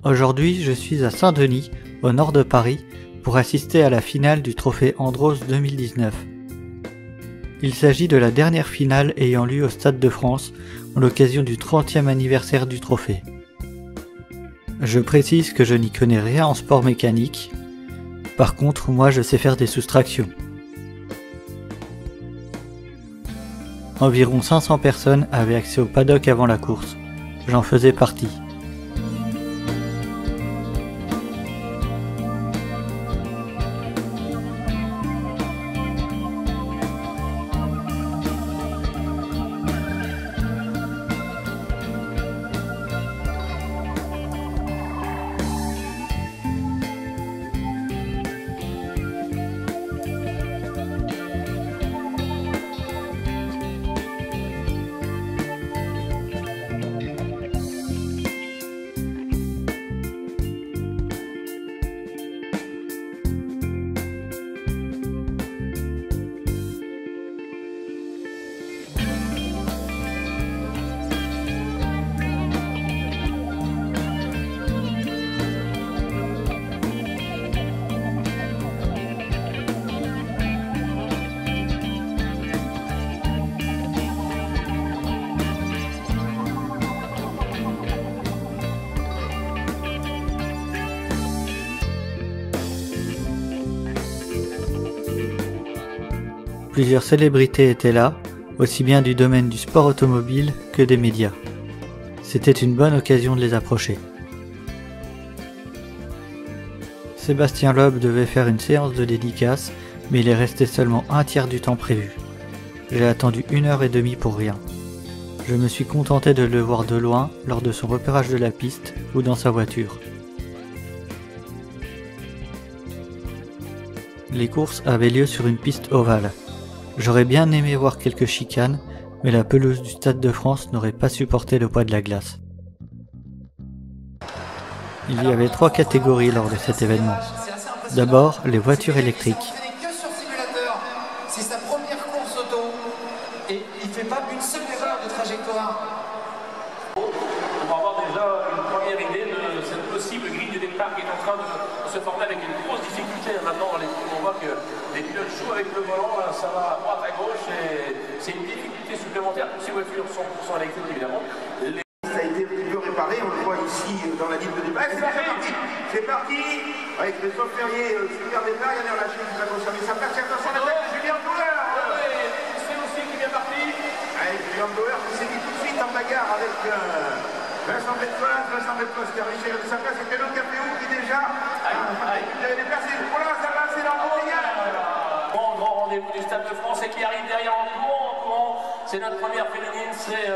Aujourd'hui, je suis à Saint-Denis, au nord de Paris, pour assister à la finale du trophée Andros 2019. Il s'agit de la dernière finale ayant lieu au Stade de France, à l'occasion du 30e anniversaire du trophée. Je précise que je n'y connais rien en sport mécanique. Par contre, moi je sais faire des soustractions. Environ 500 personnes avaient accès au paddock avant la course. J'en faisais partie. Plusieurs célébrités étaient là, aussi bien du domaine du sport automobile que des médias. C'était une bonne occasion de les approcher. Sébastien Loeb devait faire une séance de dédicace, mais il est resté seulement un tiers du temps prévu. J'ai attendu 1h30 pour rien. Je me suis contenté de le voir de loin lors de son repérage de la piste ou dans sa voiture. Les courses avaient lieu sur une piste ovale. J'aurais bien aimé voir quelques chicanes, mais la pelouse du Stade de France n'aurait pas supporté le poids de la glace. Il y avait 3 catégories lors de cet événement. D'abord, les voitures électriques. C'est sa première course auto et il ne fait pas une seule erreur de trajectoire. On va avoir déjà une première idée de cette possible grille de départ qui est en train de se former avec une grosse difficulté. Maintenant, on voit que les pilotes jouent avec le volant, ça va à droite, à gauche, et c'est une difficulté supplémentaire pour ces voitures 100% électriques évidemment. Ça a été un petit peu réparé, on le voit ici dans la ligne de départ. C'est parti avec Christophe Ferrier, super départ, il y a relâché qui va conserver sa place. Attention, la tête de Julien Bauer. C'est aussi qui est bien parti. Julien Bauer qui s'est mis tout de suite en bagarre avec Vincent Bettecoin qui a réussi à de sa place. Et Pélo Capéo qui déjà il avait déplacé. Voilà, ça va, c'est l'embouteillage. Grand rendez-vous du Stade de France et qui arrive derrière en courant. C'est notre première féminine, c'est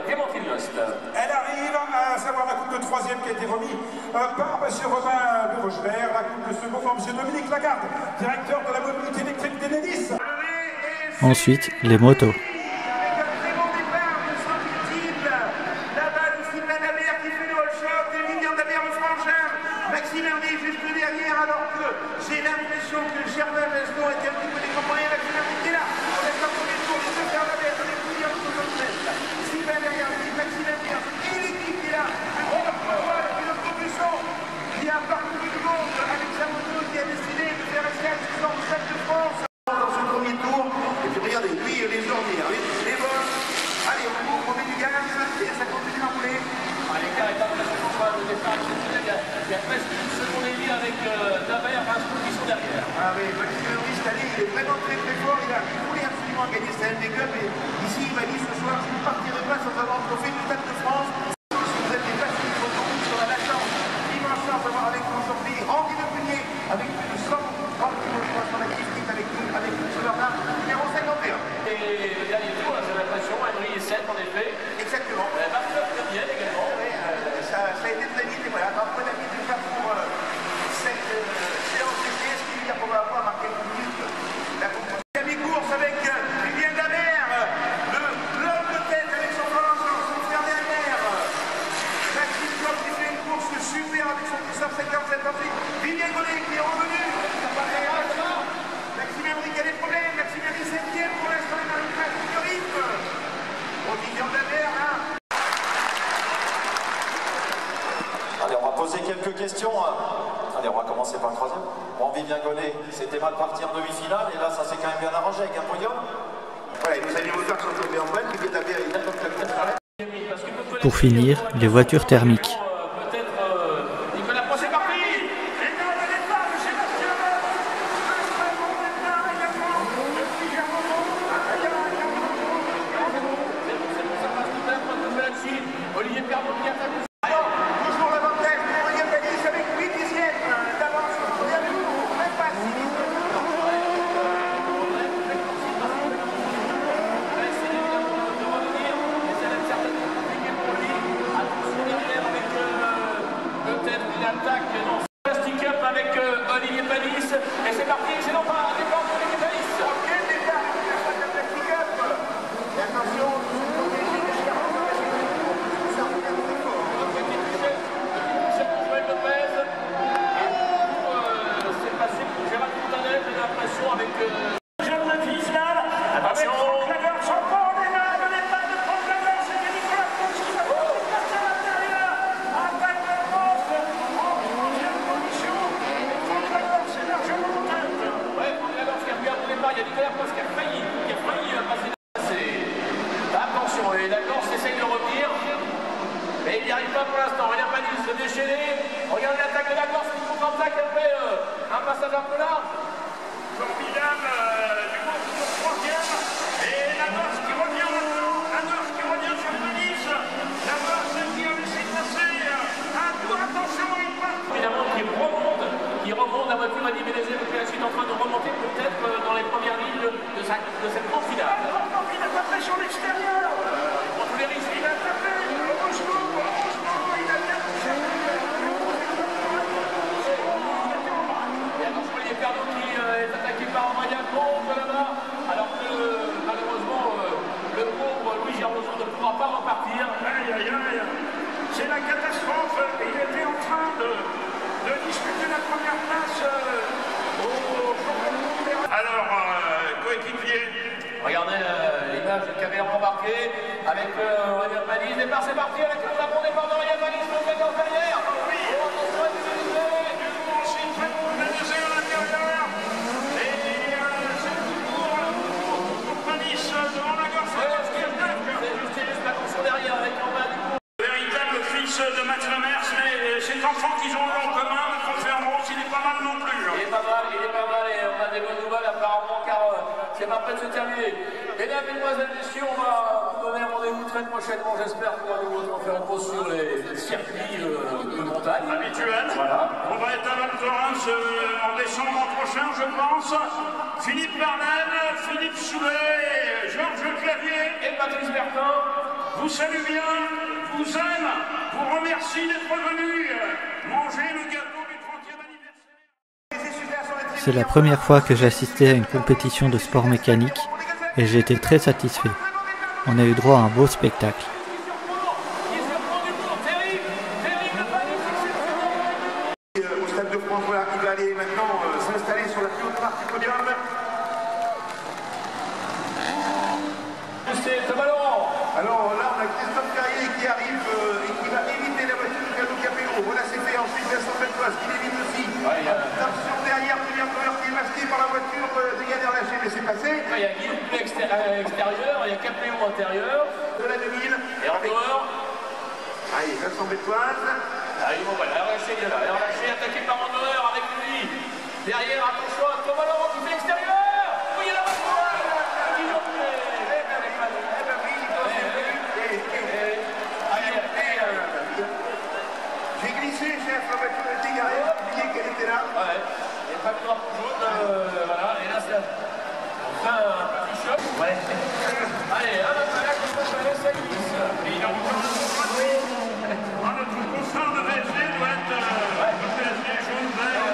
Clémentine Lost. Elle arrive, à savoir la coupe de 3e qui a été remise par M. Romain de Rochevert, la coupe de second par M. Dominique Lagarde, directeur de la mobilité électrique d'Enedis. Ensuite, les motos. Maxime Hervé juste derrière, alors que j'ai l'impression que Germain Vesno était un petit peu décomposé. Maxime Hervé qui est là. On laisse un premier tour de faire la baisse. On est plus en 67. Sylvain derrière lui, Maxime Hervé. Et l'équipe qui est là. Le pilote propulsion qui a parcouru le monde avec sa moto qui a décidé de faire escale sur le Stade de France. Dans ce premier tour. Et puis regardez, lui, les ornières, les vols. Allez, on court, on met du gaz et ça continue à rouler. L'écart est impressionnant sur le départ exceptionnel. Il y a presque une seconde et demie avec Daber, Vincent qui sont derrière. Ah oui, Maxime Hervé cette année, il est vraiment très fort. Il voulait absolument gagner sa LD Cup. Et ici, il m'a dit ce soir, je ne partirai pas sans avoir le trophée du Stade de France. Si vous êtes des passionnés de autoroute, sur la chance, immense chance d'avoir avec nous aujourd'hui Henri Le Punier, avec plus de 100 km sur la piste, avec M. Bernard, numéro 51. Et le dernier tour, j'ai l'impression, Henry est 7 en effet. Exactement. Marc-Claude Ferrier également. Ça a été très vite et voilà, un peu d'avis déjà pour cette séance d'essai. Est-ce qu'il y a probablement marqué une minute la conclusion? Mi-course avec Julien Daber, l'homme de tête avec son volant, son frère derrière. Maxime Coq qui fait une course super avec son 1957 ensuite. Julien Gollet qui est revenu. Maxime Hervé qui a des problèmes. Maxime Hervé 7e pour l'instant dans le classe de rythme. Julien Daber, hein. Allez, on va poser quelques questions. Allez, on va commencer par le troisième. Bon, Vivien Gonnet, c'était mal parti en demi-finale, et là, ça s'est quand même bien arrangé avec un podium. Ouais, nous allions voir son tombé en balle, qui est tapé avec Pour finir, les voitures thermiques. toujours l'avantage pour Olivier Panis avec 8 dixièmes d'avance. Regardez-vous, même pas 6 dixièmes. Peut-être une attaque dans Plastic Up avec Olivier Panis. Et c'est parti, excellent pas, départ de Olivier Panis. Quel départ de la Plastic Up. Et attention, Joël Lopez. Et c'est passé pour Gérald Montanet, j'ai l'impression, avec Jeanne Wiesnal. Attention. Il y a Nicolas Post qui a failli passer. Attention, et la Corse essaye de revenir. Mais il n'y arrive pas pour l'instant. Regarde Panis se déchaîner. Regardez l'attaque de la Corse qui compte en tac après un passage un peu large. formidable du coup pour le troisième. Et la Corse qui revient maintenant. La Corse qui revient sur Panis. La Corse qui a laissé passer un tour. Attention, il part. Évidemment, qui remonte. La voiture a divisé depuis la suite en train de remonter peut-être dans les premières lignes de cette grande finale. Il a tapé sur l'extérieur. Il prend tous les risques. Il a tapé. Heureusement, il a bien touché. Et attention, Olivier Perdot qui est attaqué par Aurélien Comte là-bas. Alors que malheureusement, le pauvre Louis Germoson ne pourra pas repartir. Aïe, aïe, aïe. C'est la catastrophe. Il était en train de disputer la première place au championnat du monde. Alors, coéquipier. Regardez l'image de caméra embarquée avec Aurélien Panis. Départ, c'est parti avec le bon départ d'Aurélien Panis. Le gagnant derrière. Oui. Ensuite, très bon organisé à l'intérieur. Et c'est toujours pour Panis devant la Corse. C'est juste attention derrière avec en bas du coup. Véritable fils de Max Lemers, mais cet enfant qu'ils ont en commun, le trophée en bronze, il est pas mal non plus. Il est pas mal et on a des bonnes nouvelles apparemment car c'est pas prêt de se terminer. Mesdames, mesdemoiselles, messieurs, on va vous donner un rendez-vous très prochainement, j'espère, pour un nouveau trophée en bronze sur les circuits de montagne. Habituel. Voilà. On va être à Val Thorens en décembre prochain, je pense. Philippe Barnel, Philippe Soulet, Georges Clavier Et Patrice Bertin. vous saluent bien, vous aiment, vous remercie d'être venus manger le gâteau du 30e anniversaire. C'est la première fois que j'assistais à une compétition de sport mécanique et j'ai été très satisfait. On a eu droit à un beau spectacle. Au Stade de France, voilà, il va aller maintenant s'installer sur la plus haute partie du podium. C'est Thomas Laurent. Alors là, on a Christophe Carrier qui arrive et qui va éviter la voiture de Carlo Capello. Voilà, c'est fait. Ensuite, Vincent Beltoise qui l'évite aussi. Attention derrière, Julien Power qui est masqué par la voiture de Yann Erlaché, mais c'est passé. Il y a Guillaume extérieur, il y a Capéon intérieur. De la 2000. Et encore. Allez, Vincent Beltoise. Bon, voilà, Erlaché, il est là. Erlaché attaqué par Andorre avec lui. Derrière, attention à Thomas Laurent qui fait l'extérieur. Oui, il y a la voiture. J'ai glissé, chef, la voiture était garée, j'ai oublié qu'elle était là. Ouais, il n'y a pas de drapeau jaune, voilà, et là c'est enfin un petit choc. Ouais. Allez, un autre là qui passe à l'essai glisse. Et il a encore Notre confrère de VG doit être le PSG jaune, vert.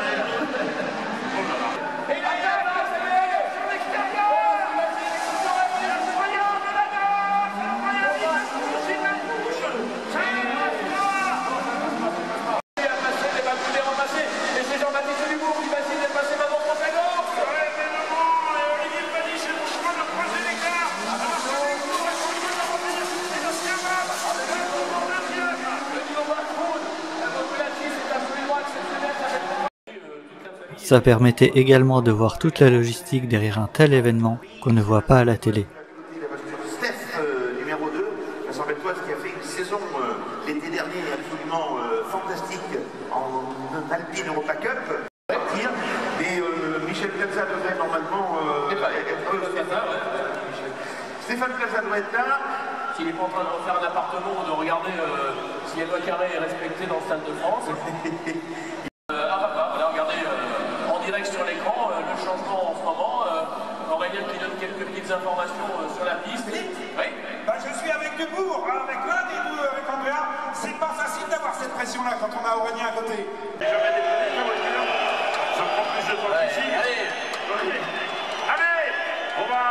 Et il a là, ça y est, sur l'extérieur. Incroyable la danse, incroyable, il va toucher la bouche. Ça Il a passé, il va tout les ramasser. Et c'est Jean-Baptiste Dubourg qui va essayer de passer maintenant contre la gorge. ouais, mais maman, Olivier Panis, c'est le choix de croiser l'écart. Alors, c'est le coup de la revenir, c'est le Scabat. Ça permettait également de voir toute la logistique derrière un tel événement qu'on ne voit pas à la télé. Steph, numéro 2, rappelle-toi, qui a fait une saison l'été dernier absolument fantastique en Alpine Europa Cup. Et Michel Plaza devrait normalement Stéphane Plaza doit être là. S'il n'est pas en train de refaire un appartement ou de regarder si les lois carrées est respectée dans le Stade de France. Voilà, regardez en direct sur l'écran le changement en ce moment. Aurélien qui donne quelques petites informations sur la piste. Oui. Bah, je suis avec Debourg, avec l'un des deux, avec Andrea. C'est pas facile d'avoir cette pression-là quand on a Aurélien à côté. Je prends plus de temps ici. Allez, on va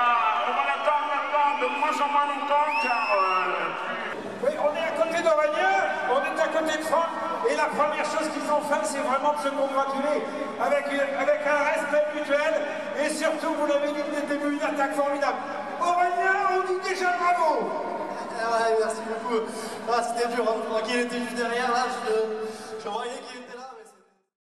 l'attendre maintenant de moins en moins longtemps car... Oui, on est à côté d'Aurélien, on est à côté de Franck, et la première chose qu'ils ont fait, c'est vraiment de se congratuler avec un respect mutuel, et surtout, vous l'avez dit dès le début, une attaque formidable. Aurélien, on dit déjà bravo. Ouais, merci beaucoup. Ah, c'était dur, hein. Il était juste derrière, là, je voyais qu'il était...